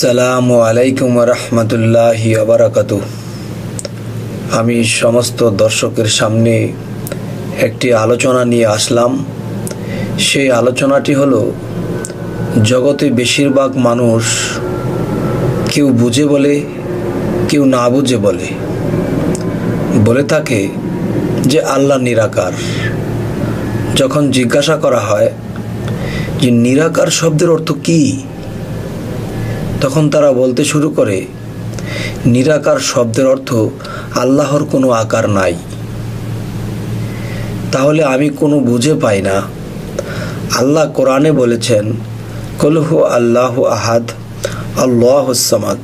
আসসালামু আলাইকুম রহমতুল্লাহি আবরাকাতু। আমি সমস্ত দর্শকের সামনে একটি আলোচনা নিয়ে আসলাম। সেই আলোচনাটি হলো, জগতে বেশিরভাগ মানুষ কেউ বুঝে বলে, কেউ না বুঝে বলে থাকে যে আল্লাহ নিরাকার। যখন জিজ্ঞাসা করা হয় যে নিরাকার শব্দের অর্থ কী, তখন তারা বলতে শুরু করে নিরাকার শব্দের অর্থ আল্লাহর কোনো আকার নাই। তাহলে আমি কোনো বুঝে পাই না। আল্লাহ কোরআনে বলেছেন, কুল হু আল্লাহু আহাদ আল্লাহুস সামাদ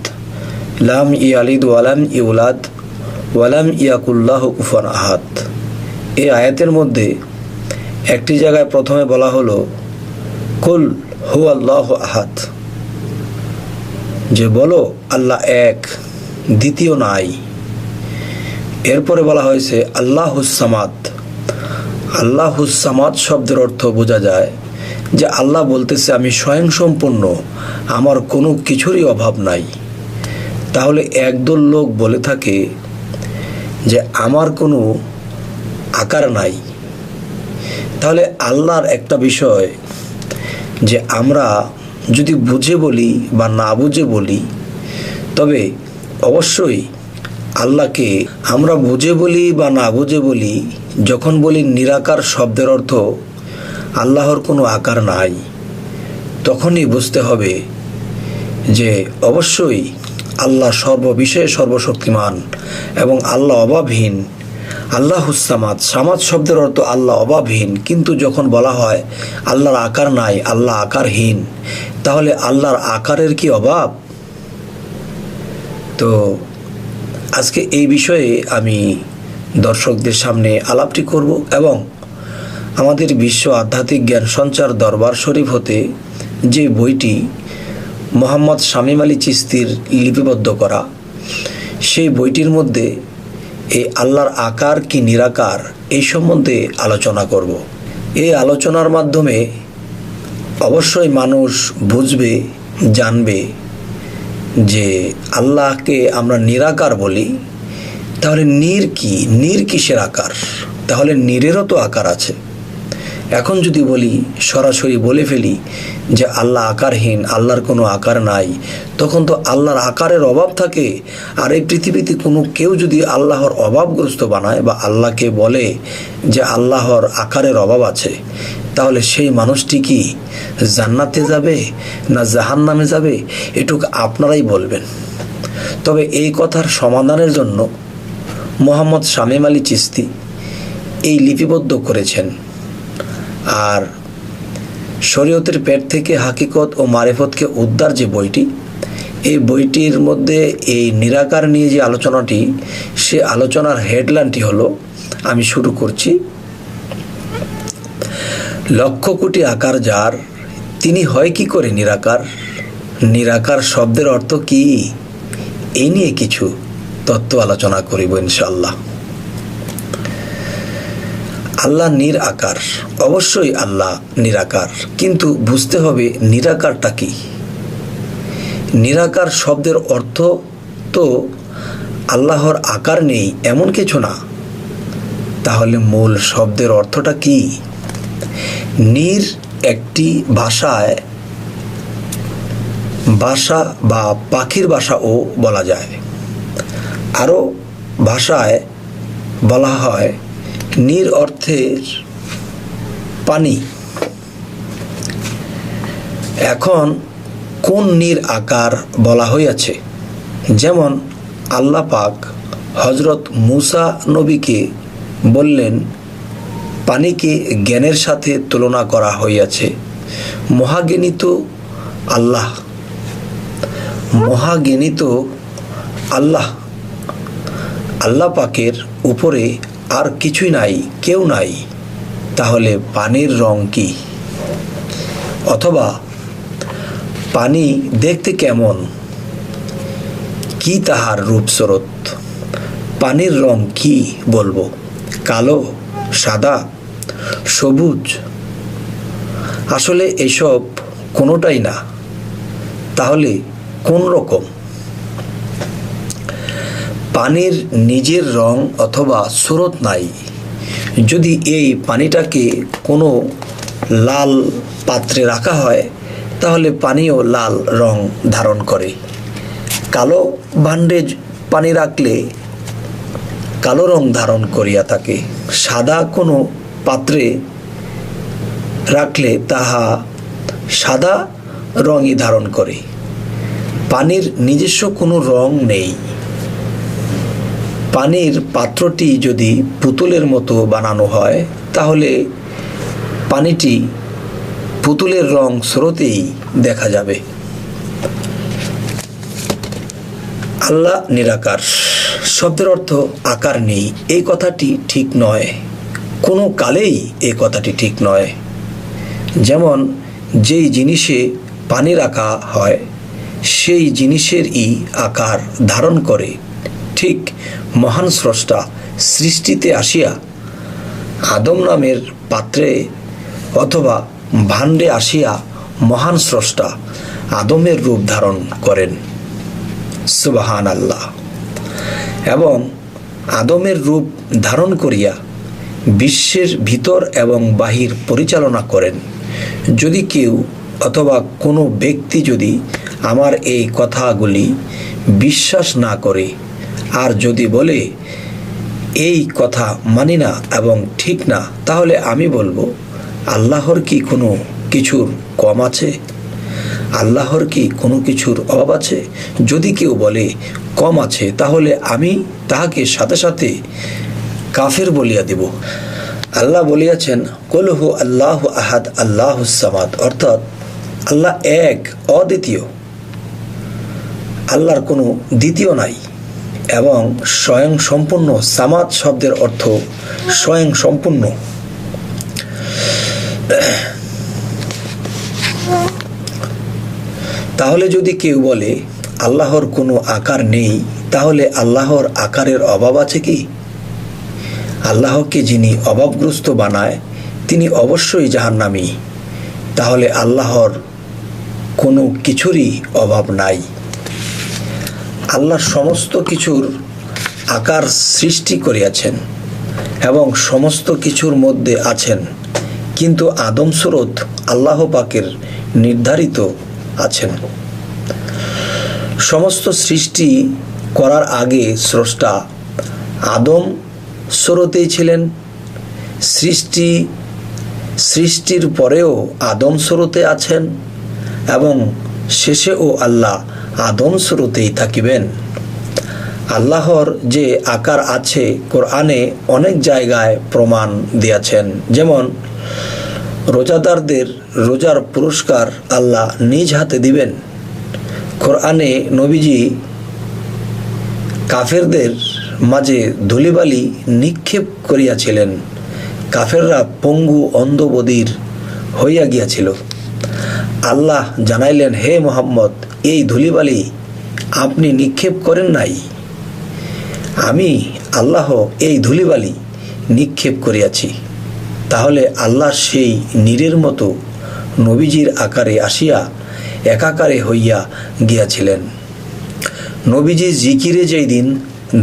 লাম ইয়ালিদ ওয়ালাম ইউলাদ ওয়ালাম ইয়াকুল্লাহু কুফুয়ান আহাদ। এই আয়াতের মধ্যে একটি জায়গায় প্রথমে বলা হলো কুল হু আল্লাহু আহাদ, যে বলো আল্লাহ এক, দ্বিতীয় নাই। এরপরে বলা হয়েছে আল্লাহুস সামাদ। আল্লাহুস সামাদ শব্দের অর্থ বোঝা যায় যে আল্লাহ বলতেছে আমি স্বয়ংসম্পূর্ণ, আমার কোনো কিছুরই অভাব নাই। তাহলে একদল লোক বলে থাকে যে আমার কোনো আকার নাই। তাহলে আল্লাহর একটা বিষয় যে আমরা যদি বুঝে বলি বা না বুঝে বলি, তবে অবশ্যই আল্লাহকে আমরা বুঝে বলি বা না বুঝে বলি, যখন বলি নিরাকার শব্দের অর্থ আল্লাহর কোনো আকার নাই, তখনই বুঝতে হবে যে অবশ্যই আল্লাহ সর্ববিষয়ে সর্বশক্তিমান এবং আল্লাহ অভাবহীন। আল্লাহুস সামাদ, সামাদ শব্দের অর্থ আল্লাহ অভাবহীন। কিন্তু যখন বলা হয় আল্লাহর আকার নাই, আল্লাহ আকারহীন, তাহলে আল্লাহর আকারের কি অভাব? তো আজকে এই বিষয়ে আমি দর্শকদের সামনে আলাপটি করব এবং আমাদের বিশ্ব আধ্যাত্মিক জ্ঞান সঞ্চার দরবার শরীফ হতে যে বইটি মোহাম্মদ শামীম আলী চিশতির লিপিবদ্ধ করা, সেই বইটির মধ্যে এই আল্লাহর আকার কি নিরাকার এই সম্বন্ধে আলোচনা করব। এই আলোচনার মাধ্যমে অবশ্যই মানুষ বুঝবে, জানবে যে আল্লাহকে আমরা নিরাকার বলি। তাহলে নীর কিসের আকার? তাহলে নীরেরও তো আকার আছে। এখন যদি বলি, সরাসরি বলে ফেলি যে আল্লাহ আকারহীন, আল্লাহর কোনো আকার নাই, তখন তো আল্লাহর আকারের অভাব থাকে। আর এই পৃথিবীতে কোনো কেউ যদি আল্লাহর অভাবগ্রস্ত বানায় বা আল্লাহকে বলে যে আল্লাহর আকারের অভাব আছে, তাহলে সেই মানুষটি কি জান্নাতে যাবে না জাহান্নামে যাবে? এটুকু আপনারাই বলবেন। তবে এই কথার সমাধানের জন্য মোহাম্মদ শামীম আলী চিশতি এই লিপিবদ্ধ করেছেন। আর শরীয়তের পেট থেকে হাকিকত ও মারিফতকে উদ্ধার যে বইটি, এই বইটির মধ্যে এই নিরাকার নিয়ে যে আলোচনাটি, সে আলোচনার হেডলাইনটি হলো, আমি শুরু করছি, লক্ষ কোটি আকার যার, তিনি হয় কি করে নিরাকার? নিরাকার শব্দের অর্থ কি? এই নিয়ে কিছু তত্ত্ব আলোচনা করিব ইনশাআল্লাহ। আল্লাহ নিরাকার, অবশ্যই আল্লাহ নিরাকার, কিন্তু বুঝতে হবে নিরাকারটা কি। নিরাকার শব্দের অর্থ তো আল্লাহর আকার নেই এমন কিছু না। তাহলে মূল শব্দের অর্থটা কি? নীর একটি ভাষা বা পাখির ভাষাও বলা যায়। আরও ভাষায় বলা হয় নীর অর্থের পানি। এখন কোন নীর আকার বলা হইয়াছে? যেমন আল্লাহ পাক হযরত মূসা নবীকে বললেন, পানিকে জ্ঞানের সাথে তুলনা করা হইয়াছে। মহাজ্ঞানিত আল্লাহ, মহাজ্ঞানিত আল্লাহ, আল্লাহ পাকের উপরে আর কিছুই নাই, কেউ নাই। তাহলে পানির রং কি? অথবা পানি দেখতে কেমন? কি তাহার রূপস্বরূপ? পানির রং কি বলবো? কালো, সাদা, সবুজ? আসলে এসব কোনোটাই না। তাহলে কোন রকম পানির নিজের রং অথবা স্রোত নাই, যদি এই পানিটাকে কোনো লাল পাত্রে রাখা হয় তাহলে পানিও লাল রং ধারণ করে। কালো ভাণ্ডে পানি রাখলে কালো রং ধারণ করিয়া থাকে। সাদা কোনো পাত্রে রাখলে তাহা সাদা রঙই ধারণ করে। পানির নিজস্ব কোনো রং নেই। পানির পাত্রটি যদি পুতুলের মতো বানানো হয় তাহলে পানিটি পুতুলের রং স্রোতেই দেখা যাবে। আল্লাহ নিরাকার শব্দের অর্থ আকার নেই, এই কথাটি ঠিক নয়। কোনো কালেই এই কথাটি ঠিক নয়। যেমন যেই জিনিসে পানি রাখা হয় সেই জিনিসেরই আকার ধারণ করে, ঠিক মহান স্রষ্টা সৃষ্টিতে আসিয়া আদম নামের পাত্রে অথবা ভাণ্ডে আসিয়া মহান স্রষ্টা আদমের রূপ ধারণ করেন। সুবহান আল্লাহ। এবং আদমের রূপ ধারণ করিয়া বিশ্বের ভিতর এবং বাহির পরিচালনা করেন। যদি কেউ অথবা কোনো ব্যক্তি যদি আমার এই কথাগুলি বিশ্বাস না করে আর যদি বলে এই কথা মানি না এবং ঠিক না, তাহলে আমি বলবো আল্লাহর কি কোনো কিছুর কম আছে? আল্লাহর কি কোনো কিছুর অভাব আছে? যদি কেউ বলে কম আছে তাহলে আমি তাহাকে সাথে সাথে কাফের বলিয়া দেব। আল্লাহ বলিয়াছেন কুল হু আল্লাহু আহাদ আল্লাহুস সামাদ, অর্থাৎ আল্লাহ এক, অদ্বিতীয়। আল্লাহর কোনো দ্বিতীয় নাই এবং স্বয়ং সম্পূর্ণ। সামাদ শব্দের অর্থ স্বয়ং সম্পূর্ণ। তাহলে যদি কেউ বলে আল্লাহর কোনো আকার নেই, তাহলে আল্লাহর আকারের অভাব আছে কি? আল্লাহকে যিনি অভাবগ্রস্ত বানায় তিনি অবশ্যই জাহান্নামী। তাহলে আল্লাহর কোনো কিছুরই অভাব নাই। আল্লাহ সমস্ত কিছুর আকার সৃষ্টি করিয়াছেন এবং সমস্ত কিছুর মধ্যে আছেন, কিন্তু আদম সুরত আল্লাহ পাকের নির্ধারিত আছেন। সমস্ত সৃষ্টি করার আগে স্রষ্টা আদম সুরতেই ছিলেন। সৃষ্টির পরেও আদম সুরতে আছেন এবং শেষেও আল্লাহ আদম সুরতেই থাকিবেন। আল্লাহর যে আকার আছে কোরআনে অনেক জায়গায় প্রমাণ দিয়েছেন। যেমন রোজাদারদের রোজার পুরস্কার আল্লাহ নিজ হাতে দিবেন। কোরআনে নবীজি কাফেরদের মাঝে ধুলিবালি নিক্ষেপ করিয়াছিলেন। কাফেররা পঙ্গু অন্ধ বধির হইয়া গিয়াছিল। আল্লাহ জানাইলেন, হে মুহাম্মদ, এই ধুলিবালি আপনি নিক্ষেপ করেন নাই, আমি আল্লাহ এই ধুলিবালি নিক্ষেপ করিয়াছি। তাহলে আল্লাহ সেই নীরের মতো নবীজির আকারে আসিয়া একাকারে হইয়া গিয়াছিলেন। নবীজি জিকিরে যেই দিন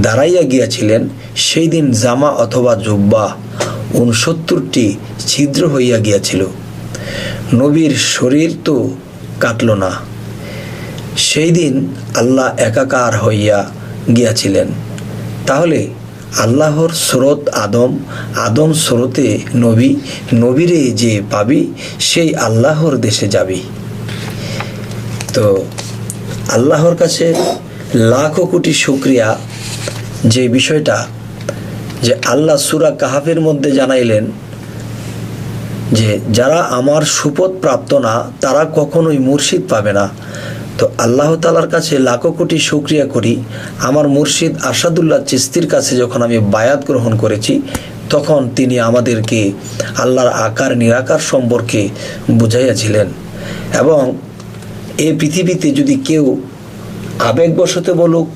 দাঁড়াইয়া গিয়াছিলেন সেই দিন জামা অথবা জুব্বা 69টি ছিদ্র হইয়া গিয়াছিল। নবীর শরীর তো কাটল না। সেই দিন আল্লাহ একাকার হইয়া গিয়াছিলেন। তাহলে আল্লাহর স্রোত আদম, আদম স্রোতে নবী, নবীরে যে পাবি সেই আল্লাহর দেশে যাবি। তো আল্লাহর কাছে লাখো কোটি শুকরিয়া যে বিষয়টা যে আল্লাহ সূরা কাহাফের মধ্যে জানাইলেন যে যারা আমার সুপথ প্রাপ্ত না তারা কখনোই মুর্শিদ পাবে না। তো আল্লাহ তাআলার কাছে লাখো কোটি শুকরিয়া করি। আমার মুর্শিদ আরশাদুল্লাহ চিশতির কাছে যখন আমি বায়াত গ্রহণ করেছি তখন তিনি আমাদেরকে আল্লাহর আকার নিরাকার সম্পর্কে বুঝাইয়াছিলেন। এবং এই পৃথিবীতে যদি কেউ আবেগবশত বলুক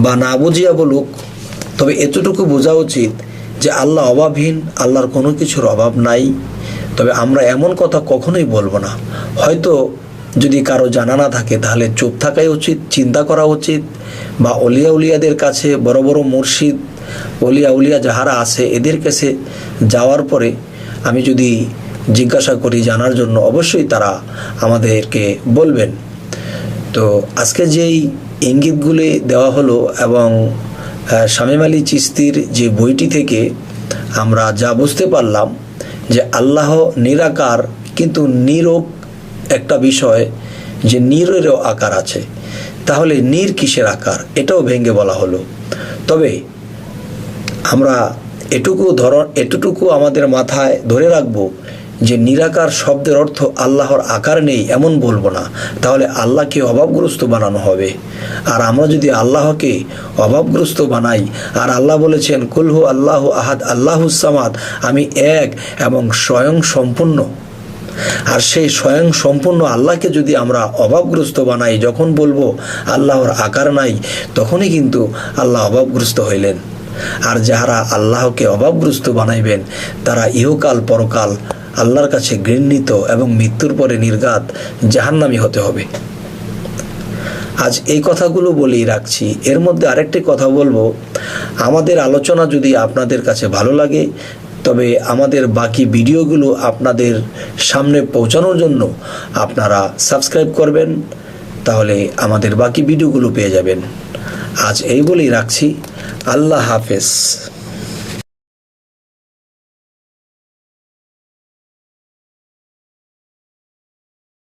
বা না বুঝিয়া বলুক, তবে এতটুকু বোঝা উচিত যে আল্লাহ অভাবহীন, আল্লাহর কোনো কিছুর অভাব নাই। তবে আমরা এমন কথা কখনোই বলবো না। হয়তো যদি কারো জানা না থাকে তাহলে চুপ থাকাই উচিত, চিন্তা করা উচিত, বা অলিয়া উলিয়াদের কাছে, বড় বড় মুর্শিদ অলিয়া উলিয়া যাহারা আছে এদের কাছে যাওয়ার পরে আমি যদি জিজ্ঞাসা করি জানার জন্য, অবশ্যই তারা আমাদেরকে বলবেন। তো আজকে যেই ইঙ্গিতগুলি দেওয়া হলো এবং শামীম আলী চিশতির যে বইটি থেকে আমরা যা বুঝতে পারলাম যে আল্লাহ নিরাকার, কিন্তু নিরোগ একটা বিষয় যে নিরেরও আকার আছে, তাহলে নির কিসের আকার এটাও ভেঙে বলা হলো। তবে আমরা এটুকু আমাদের মাথায় ধরে রাখবো যে নিরাকার শব্দের অর্থ আল্লাহর আকার নেই এমন বলবো না, তাহলে আল্লাহকে অভাবগ্রস্ত বানানো হবে। আর আমরা যদি আল্লাহকে অভাবগ্রস্ত বানাই, আর আল্লাহ বলেছেন কুলহু আল্লাহু আহাদ আল্লাহুস সামাদ, আমি এক এবং স্বয়ং সম্পূর্ণ, আর সেই স্বয়ং সম্পূর্ণ আল্লাহকে যদি আমরা অভাবগ্রস্ত বানাই, যখন বলবো আল্লাহর আকার নাই, তখনই কিন্তু আল্লাহ অভাবগ্রস্ত হইলেন। আর যাহারা আল্লাহকে অভাবগ্রস্ত বানাইবেন তারা ইহকাল পরকাল আল্লাহর কাছে ঘৃণিত এবং মৃত্যুর পরে নির্ঘাত জাহান্নামী হতে হবে। আজ এই কথাগুলো বলেই রাখছি। এর মধ্যে আরেকটি কথা বলবো, আমাদের আলোচনা যদি আপনাদের কাছে ভালো লাগে তবে আমাদের বাকি ভিডিওগুলো আপনাদের সামনে পৌঁছানোর জন্য আপনারা সাবস্ক্রাইব করবেন, তাহলে আমাদের বাকি ভিডিওগুলো পেয়ে যাবেন। আজ এই বলেই রাখছি। আল্লাহ হাফেজ।